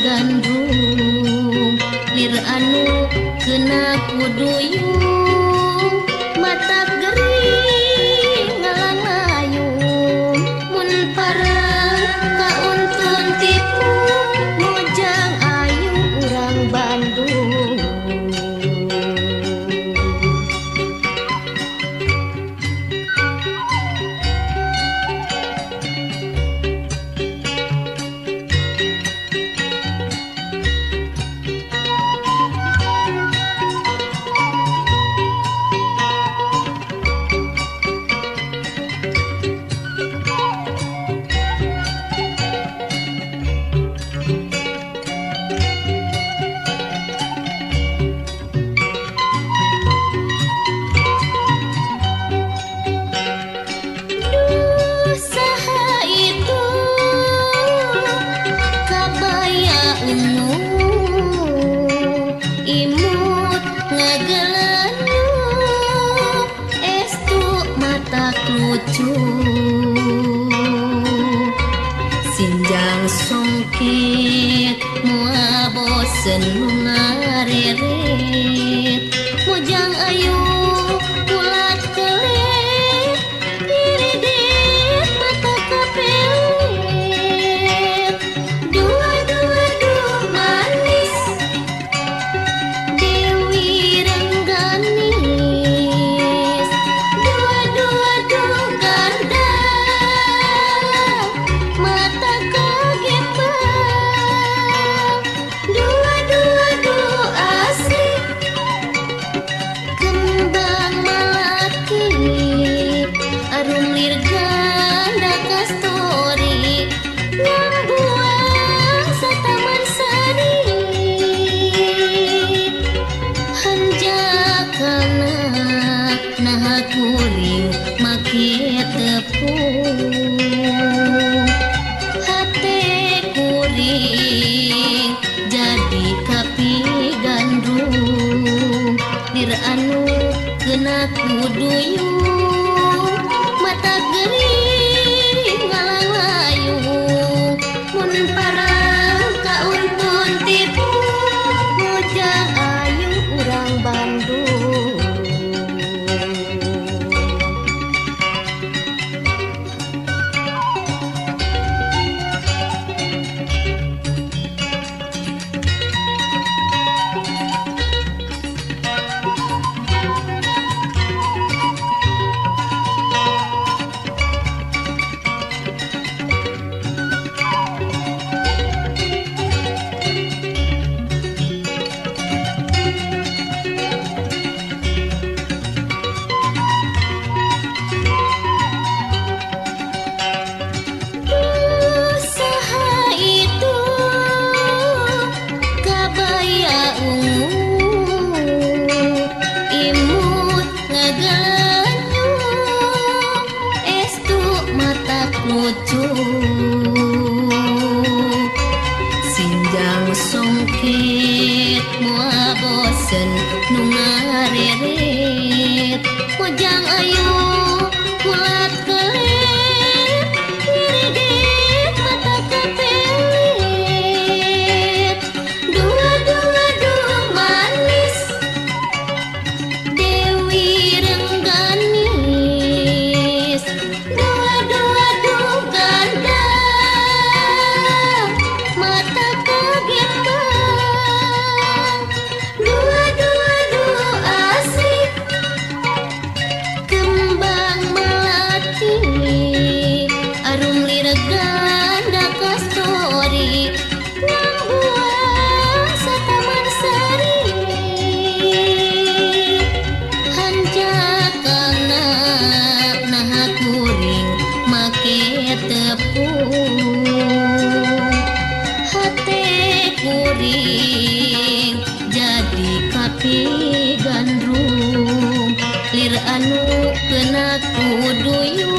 gandrung lir anu kena kuduyung mata gering ngalang-layung mun parang kauntun tipu mojang ayu urang Bandung. Imut ngagelanu estu mata lucu sinjang songket mua bosen ngareret mojang ayu ulat kelet diridet mata kapelet dua-dua manis kuring make tepung hate kuring jadi kapi gandrung lir anu kena kuduyung mata gering ngalang-layung mun parang kauntun tipu mojang ayu urang Bandung. Lucu sinjang songket mua bosen nu ngareret mojang ayu ulat kelet diridet mata kapelet dua-dua manis Dewi Rengganis dua-dua ganda mata kagetang dua-dua asik kembang melati arum lirah ganda kastori nyambuang sataman sari hanjakana nah kuring make tepung hate kuring jadi kapi gandrung lir anu kena kuduyung